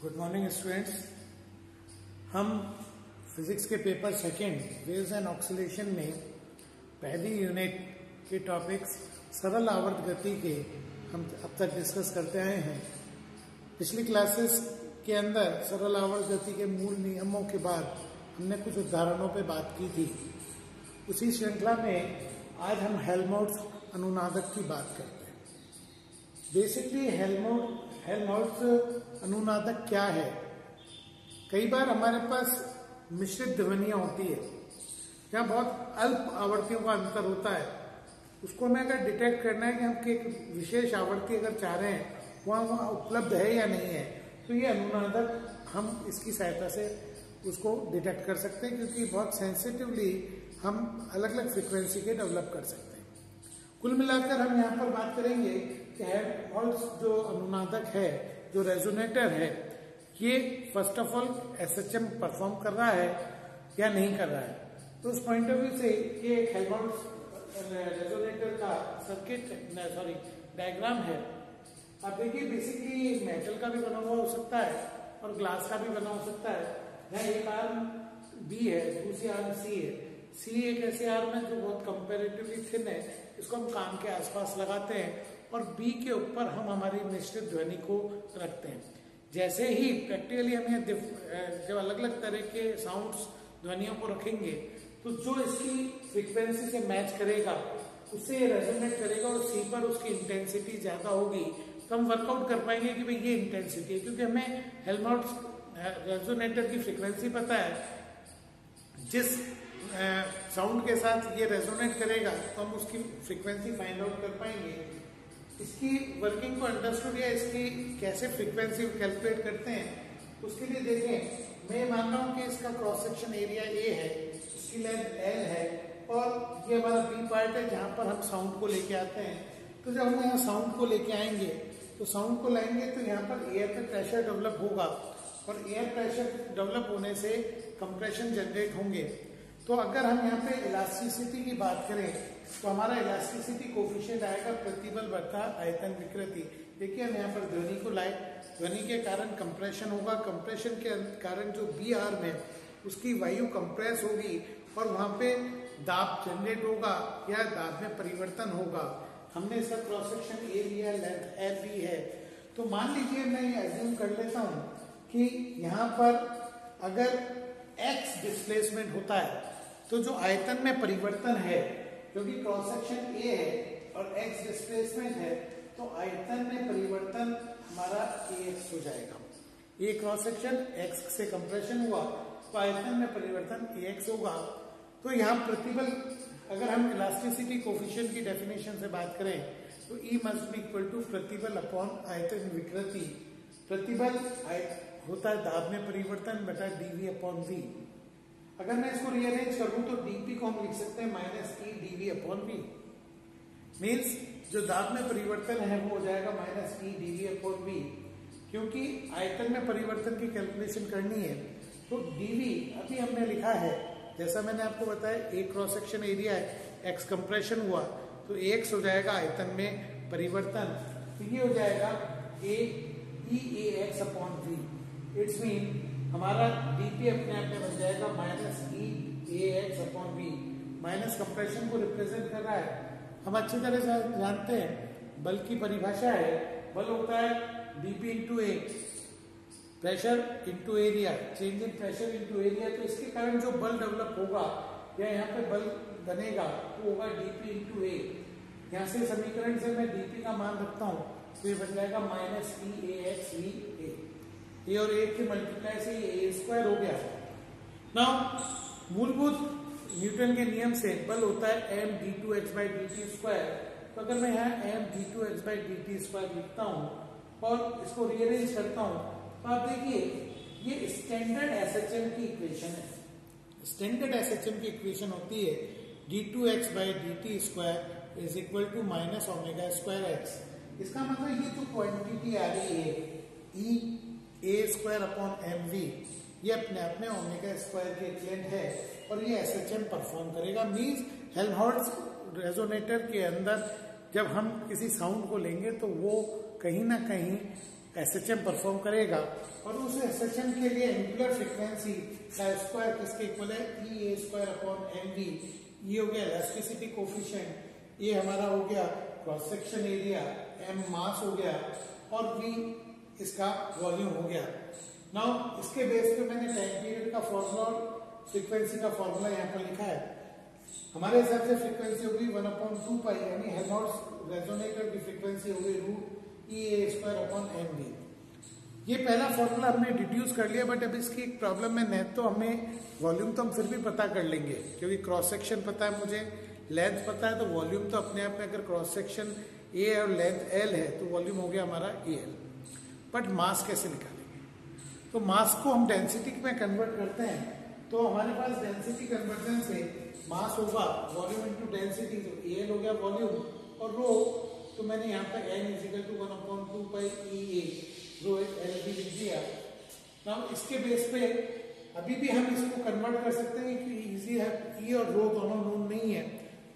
Good morning students. हम physics के paper second waves and oscillation में पहली यूनिट के टॉपिक्स सरल आवर्त गति के हम अब तक डिस्कस करते आए हैं। पिछली क्लासेस के अंदर सरल आवर्त गति के मूल नियमों के बाद हमने कुछ उदाहरणों पे बात की थी। उसी श्रृंखला में आज हम हेल्महोल्ट्ज अनुनादक की बात करते हैं। बेसिकली हेल्महोल्ट्ज अनुनादक क्या है? कई बार हमारे पास मिश्रित ध्वनियां होती है जहाँ बहुत अल्प आवर्तियों का अंतर होता है। उसको हमें अगर डिटेक्ट करना है कि हम एक विशेष आवर्ती अगर चाह रहे हैं वहाँ उपलब्ध है या नहीं है, तो ये अनुनादक हम इसकी सहायता से उसको डिटेक्ट कर सकते हैं, क्योंकि बहुत सेंसिटिवली हम अलग अलग फ्रिक्वेंसी के डेवलप कर सकते हैं। कुल मिलाकर हम यहाँ पर बात करेंगे कि हेल्महोल्ट्ज जो अनुनादक है, जो रेजोनेटर है, ये first of all SHM perform कर रहा है या नहीं कर रहा है। तो उस पॉइंट ऑफ व्यू से ये एक हेल्महोल्ट्ज रेजोनेटर का डायग्राम है। आप देखिए, बेसिकली मेटल का भी बना हुआ हो सकता है और ग्लास का भी बना हो सकता है। यहाँ एक आर्म बी है, दूसरी आर्म सी है। सी एक ऐसे आर्म है जो बहुत कंपेरेटिवली थिन है, इसको हम कान के आसपास लगाते हैं और बी के ऊपर हम हमारी मिश्रित ध्वनि को रखते हैं। जैसे ही प्रैक्टिकली हम जब अलग अलग तरह के साउंड्स ध्वनियों को रखेंगे तो जो इसकी फ्रीक्वेंसी से मैच करेगा उससे रेजोनेट करेगा और सी पर उसकी इंटेंसिटी ज्यादा होगी, तो हम वर्कआउट कर पाएंगे कि भाई ये इंटेंसिटी है, क्योंकि हमें हेल्महोल्ट्ज रेजोनेटर की फ्रीक्वेंसी पता है। जिस साउंड के साथ ये रेजोनेट करेगा तो हम उसकी फ्रीक्वेंसी फाइंड आउट कर पाएंगे। इसकी वर्किंग को अंडरस्टूड या इसकी कैसे फ्रीक्वेंसी कैलकुलेट करते हैं, उसके लिए देखें। मैं मान रहा हूं कि इसका क्रॉस सेक्शन एरिया ए है, इसकी लेंथ एल है और ये हमारा बी पार्ट है जहां पर हम साउंड को लेके आते हैं। तो जब हम यहाँ साउंड को लेके आएंगे तो साउंड को लाएंगे तो यहाँ पर एयर पे प्रेशर डेवलप होगा और एयर प्रेशर डेवलप होने से कंप्रेशन जनरेट होंगे। तो अगर हम यहाँ पे इलास्टिसिटी की बात करें तो हमारा इलास्टिसिटी कोफिशिएंट आएगा प्रतिबल बटा आयतन विकृति। देखिए, हम यहाँ पर ध्वनि को लाए, ध्वनि के कारण कंप्रेशन होगा, कंप्रेशन के कारण जो बी आर्म है उसकी वायु कंप्रेस होगी और वहां पे दाब जनरेट होगा या दाब में परिवर्तन होगा। हमने इसका क्रॉस सेक्शन ए लिया, लेंथ एल भी है। तो मान लीजिए मैं ये एज्यूम कर लेता हूं कि यहाँ पर अगर एक्स डिस्प्लेसमेंट होता है तो जो आयतन में परिवर्तन है, क्योंकि क्रॉस सेक्शन ए है और एक्स डिस्प्लेसमेंट है, तो आयतन में परिवर्तन हमारा एक्स हो जाएगा। ये क्रॉस सेक्शन एक्स से कंप्रेशन हुआ तो आयतन में परिवर्तन एक्स होगा। तो यहाँ प्रतिबल, अगर हम इलास्टिसिटी कोफिशिएंट की डेफिनेशन से बात करें तो ई मस्ट बी इक्वल टू प्रतिबल अपॉन आयतन विकृति। प्रतिबल होता है दाब में परिवर्तन बटा डीवी अपॉन वी। अगर मैं इसको रीअरेंज करूं तो डीपी को हम लिख सकते हैं minus E D V upon V. Means जो दाब में परिवर्तन है वो हो जाएगा minus E D V upon V. क्योंकि आयतन में परिवर्तन की कैलकुलेशन करनी है तो डीवी अभी हमने लिखा है, जैसा मैंने आपको बताया, ए क्रॉस सेक्शन एरिया है, एक्स कंप्रेशन हुआ तो एक्स हो जाएगा आयतन में परिवर्तन। तो ये हो जाएगा a x upon v. It's mean हमारा डीपी अपने आप में बन जाएगा minus e x upon v. Minus compression को रिप्रेजेंट कर रहा है। हम अच्छी तरह से जानते हैं बल की परिभाषा है, बल होता है DP into A, pressure into area, change in pressure into area. तो इसके कारण जो बल डेवलप होगा या यहाँ पे बल बनेगा वो होगा डीपी इंटू ए। यहाँ से समीकरण से मैं डीपी का मान रखता हूँ तो ये बन जाएगा minus e x V A और ए के मल्टीप्लाई से ए स्क्वायर हो गया। नाउ मूलभूत न्यूटन के नियम से बल होता है M D two X by D T square. तो अगर मैं यहाँ M D two X by D T square लिखता हूँ और इसको रीअरेंज करता हूँ तो आप देखिए ये स्टैंडर्ड एसएचएम की इक्वेशन है। स्टैंडर्ड एसएचएम की इक्वेशन होती है D two X by D T square is equal to minus omega square X. इसका मतलब ये जो क्वांटिटी आ रही है E A square upon M V, ये अपने आप में ओमेगा स्क्वायर के इक्विवेलेंट है और ये एसएचएम परफॉर्म करेगा। मींस हेल्महोल्ट्ज रेजोनेटर के अंदर जब हम किसी साउंड को लेंगे तो वो कहीं ना कहीं SHM परफॉर्म करेगा और उस SHM के लिए एंगुलर फ्रीक्वेंसी का स्क्वायर किसके इक्वल है, E A square upon M V. ये हो गया इलास्टिसिटी कोफिशिएंट, ये हमारा हो गया क्रॉस सेक्शन एरिया, एम मास हो गया और वी इसका वॉल्यूम हो गया। नाउ इसके बेस पे मैंने टाइम पीरियड का फॉर्मूला और फ्रीक्वेंसी का फॉर्मूला यहाँ पर लिखा है। हमारे हिसाब से फ्रीक्वेंसी होगी 1/2 पाई, यानी हेल्महोल्ट्ज रेजोनेटर की फ्रीक्वेंसी होगी root E A square upon M V. ये पहला फॉर्मूला हमने डिड्यूस कर लिया, बट अब इसकी एक प्रॉब्लम है, नेट तो हमें वॉल्यूम तो हम फिर भी पता कर लेंगे क्योंकि क्रॉस सेक्शन पता है मुझे, लेंथ पता है, तो वॉल्यूम तो अपने आप में अगर क्रॉस सेक्शन ए और लेंथ एल है तो वॉल्यूम हो गया हमारा ए एल। बट मास कैसे निकालेंगे? तो मास को हम डेंसिटी में कन्वर्ट करते हैं, तो हमारे पास डेंसिटी कन्वर्जन से मास होगा वॉल्यूम इनटू डेंसिटी, तो ए एल हो गया वॉल्यूम और रो, तो मैंने यहाँ पर n = 1/2 पाई ई ए रो एल भी लिख दिया। नाउ इसके बेस पे अभी भी हम इसको कन्वर्ट कर सकते हैं कि इजी है, ई और रो दोनों नोन नहीं है,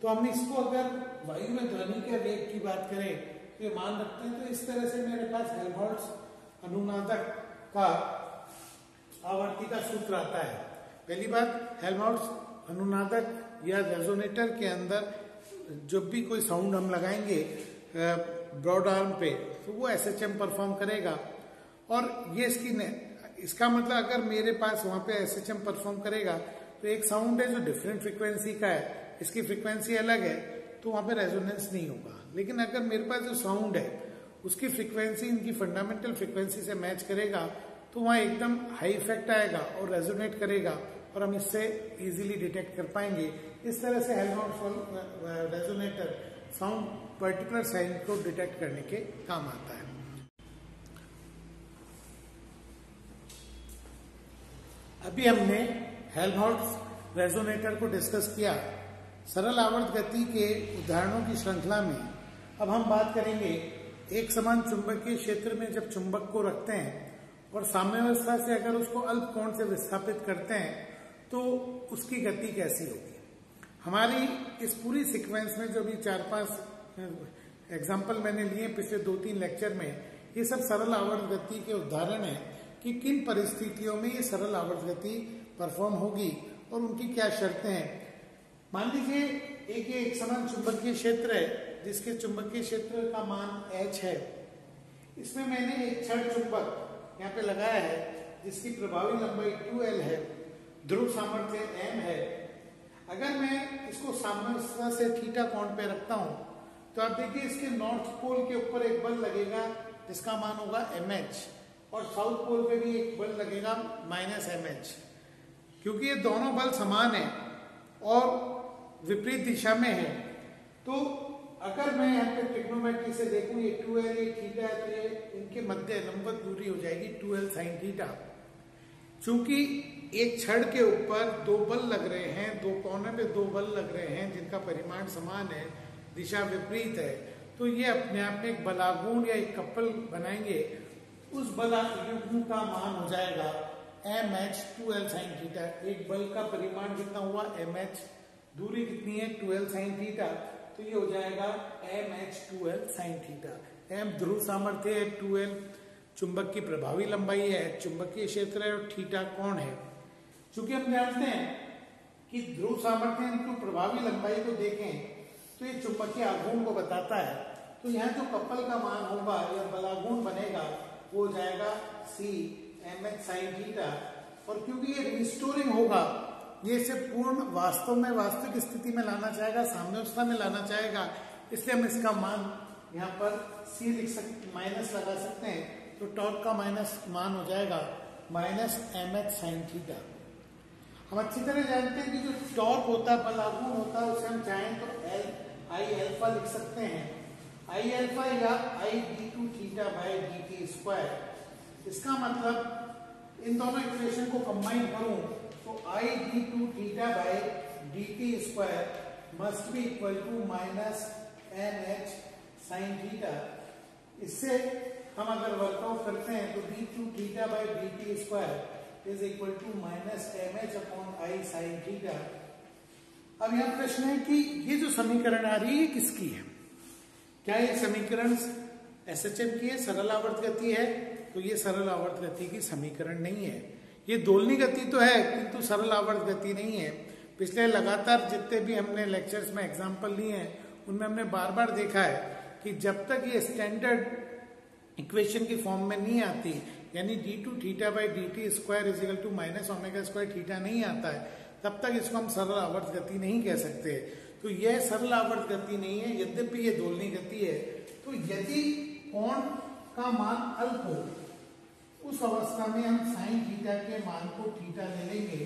तो हम इसको अगर वायु में ध्वनि के वेग की बात करें तो ये मान रखते हैं, तो इस तरह से मेरे पास हेल्महोल्ट्ज अनुनादक का आवर्ती का सूत्र आता है। पहली बात, हेल्महोल्ट्ज अनुनादक या रेजोनेटर के अंदर जब भी कोई साउंड हम लगाएंगे ब्रॉड आर्म पे तो वो SHM परफॉर्म करेगा और ये इसका मतलब अगर मेरे पास वहां पे SHM परफॉर्म करेगा तो एक साउंड है जो डिफरेंट फ्रीक्वेंसी का है, इसकी फ्रीक्वेंसी अलग है, तो वहां पे रेजोनेंस नहीं होगा। लेकिन अगर मेरे पास जो साउंड है उसकी फ्रीक्वेंसी इनकी फंडामेंटल फ्रीक्वेंसी से मैच करेगा तो वहां एकदम हाई इफेक्ट आएगा और रेजोनेट करेगा और हम इससे इजीली डिटेक्ट कर पाएंगे। इस तरह से Helmholtz resonator sound particular sound को डिटेक्ट करने के काम आता है। अभी हमने हेल्महोल्ट्ज रेजोनेटर को डिस्कस किया। सरल आवर्त गति के उदाहरणों की श्रृंखला में अब हम बात करेंगे एक समान चुंबकीय क्षेत्र में जब चुंबक को रखते हैं और साम्यावस्था से अगर उसको अल्प कोण से विस्थापित करते हैं तो उसकी गति कैसी होगी। हमारी इस पूरी सीक्वेंस में जो भी 4-5 एग्जाम्पल मैंने लिए पिछले 2-3 लेक्चर में, ये सब सरल आवर्त गति के उदाहरण है कि किन परिस्थितियों में ये सरल आवर्त गति परफॉर्म होगी और उनकी क्या शर्तें हैं। मान लीजिए एक समान चुंबकीय क्षेत्र है जिसके चुंबकीय क्षेत्र का मान h है। इसमें मैंने एक छड़ चुंबक यहाँ पे लगाया है जिसकी प्रभावी लंबाई 2l है, ध्रुव सामर्थ्य m है। अगर मैं इसको साम्यावस्था से थीटा कोण पे रखता हूं तो आप देखिए इसके नॉर्थ पोल के ऊपर एक बल लगेगा जिसका मान होगा mh और साउथ पोल पे भी एक बल लगेगा -mh। क्योंकि ये दोनों बल समान है और विपरीत दिशा में है, तो अगर मैं यहाँ पे ट्रिग्नोमेट्री से देखूं ये 2l ये थीटा है तो ये इनके मध्य लंबवत दूरी हो जाएगी 2l sin थीटा। चूंकि एक छड़ के ऊपर 2 बल लग रहे हैं, 2 कोने पे 2 बल लग रहे हैं जिनका परिमाण समान है, दिशा विपरीत है, तो ये अपने आप में एक बलागुण या एक कपल बनाएंगे। उस बलायुग्म का मान हो जाएगा mh 2l sin थीटा। एक बल का परिमाण कितना हुआ mh, दूरी कितनी है 2l sin थीटा, तो ये हो जाएगा mh 2l sin theta. m ध्रुव सामर्थ्य है, 2l चुंबक की प्रभावी लंबाई है, चुंबकीय क्षेत्र है और थीटा कोण है। चूंकि हम जानते हैं कि ध्रुव सामर्थ्य इनको प्रभावी लंबाई को देखें तो ये चुंबकीय आघूर्ण को बताता है, तो यहाँ जो कपल का मान होगा या बलागुण बनेगा वो हो जाएगा c mh sin थीटा। और क्योंकि ये रिस्टोरिंग होगा, ये इसे पूर्ण वास्तव में वास्तविक स्थिति में लाना चाहेगा, साम्यावस्था में लाना चाहेगा, इसलिए हम इसका मान यहाँ पर c लिख सकते, माइनस लगा सकते हैं, तो टॉर्क का मान हो जाएगा -mh sin थीटा। हम अच्छी तरह जानते हैं कि जो टॉर्क होता है, बलागुण होता है, उसे हम चाहें तो I अल्फा लिख सकते हैं, I अल्फा या I d2 theta by dt square. इसका मतलब इन दोनों इक्वेशन को कंबाइन करूं तो I d2 theta by dt square must be equal to -mh sin theta. इससे हम अगर वर्कआउट करते हैं तो d2 theta by dt square is equal to -mh upon I sin theta. अब यहाँ प्रश्न है कि ये जो समीकरण आ रही है किसकी है? क्या ये समीकरण SHM की है, सरल आवर्त गति है, तो ये सरल आवर्त गति की समीकरण नहीं है। ये दोलनी गति तो है किंतु सरल आवर्त गति नहीं है। पिछले लगातार जितने भी हमने लेक्चर्स में एग्जाम्पल लिए हैं उनमें हमने बार बार देखा है कि जब तक ये स्टैंडर्ड इक्वेशन की फॉर्म में नहीं आती, यानी d2 theta by dt square is equal to minus omega square theta नहीं आता है, तब तक इसको हम सरल आवर्त गति नहीं कह सकते। तो यह सरल आवर्त गति नहीं है, यद्यपि ये दोलनी गति है। तो यदि कोण का मान अल्प हो, उस अवस्था में हम साइन थीटा के मान को थीटा ले लेंगे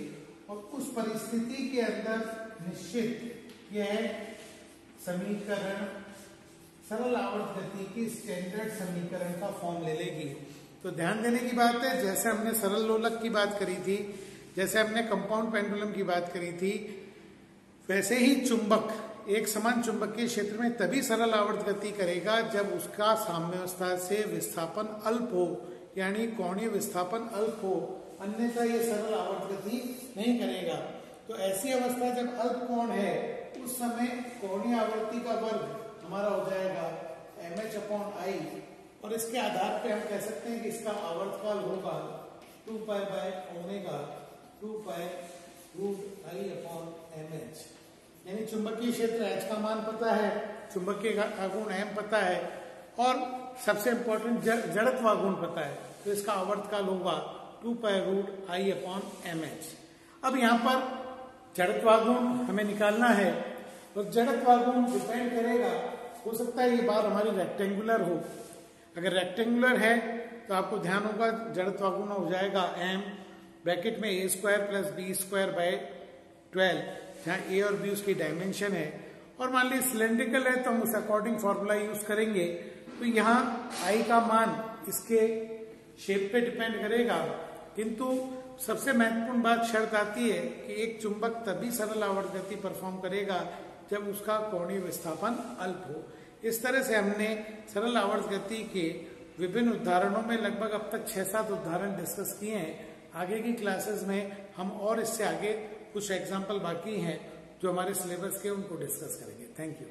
और उस परिस्थिति के अंदर निश्चित यह समीकरण सरल आवर्त गति की स्टैंडर्ड समीकरण का फॉर्म ले लेगी। तो ध्यान देने की बात है, जैसे हमने सरल लोलक की बात करी थी, जैसे हमने कंपाउंड पेंडुलम की बात करी थी, वैसे ही चुंबक एक समान चुंबकीय क्षेत्र में तभी सरल आवर्त गति करेगा जब उसका साम्यावस्था से विस्थापन अल्प हो, यानी कोणीय विस्थापन अल्प हो, अन्यथा ये सरल आवर्त गति नहीं करेगा। तो ऐसी अवस्था जब अल्प कोण है उस समय कोणीय आवर्ती का वर्ग हमारा हो जाएगा mh/I, और इसके आधार पे हम कह सकते हैं कि इसका आवर्तकाल होगा 2π/ω 2π√I/mh। यानी चुंबकीय क्षेत्र H का मान पता है, चुंबकीय आघूर्ण M पता है, और सबसे इंपॉर्टेंट जड़त्व आघूर्ण पता है, तो इसका आवर्तकाल होगा 2π√I/mh। अब यहाँ पर जड़त्व आघूर्ण हमें निकालना है, और जड़त्व आघूर्ण डिपेंड करेगा, हो सकता है ये बार हमारी रेक्टेंगुलर हो। अगर रेक्टेंगुलर है तो आपको ध्यान होगा जड़त्व आघूर्ण हो जाएगा m ब्रैकेट में a² + b²/12, जहाँ a और b उसकी डायमेंशन है। और मान लीजिए सिलेंड्रिकल है तो हम उस अकॉर्डिंग फॉर्मूला यूज करेंगे। तो यहाँ I का मान इसके शेप पे डिपेंड करेगा, किंतु सबसे महत्वपूर्ण बात शर्त आती है कि एक चुंबक तभी सरल आवर्त गति परफॉर्म करेगा जब उसका कोणीय विस्थापन अल्प हो। इस तरह से हमने सरल आवर्त गति के विभिन्न उदाहरणों में लगभग अब तक 6-7 उदाहरण डिस्कस किए हैं। आगे की क्लासेस में हम और इससे आगे कुछ एग्जाम्पल बाकी हैं जो हमारे सिलेबस के, उनको डिस्कस करेंगे। Thank you.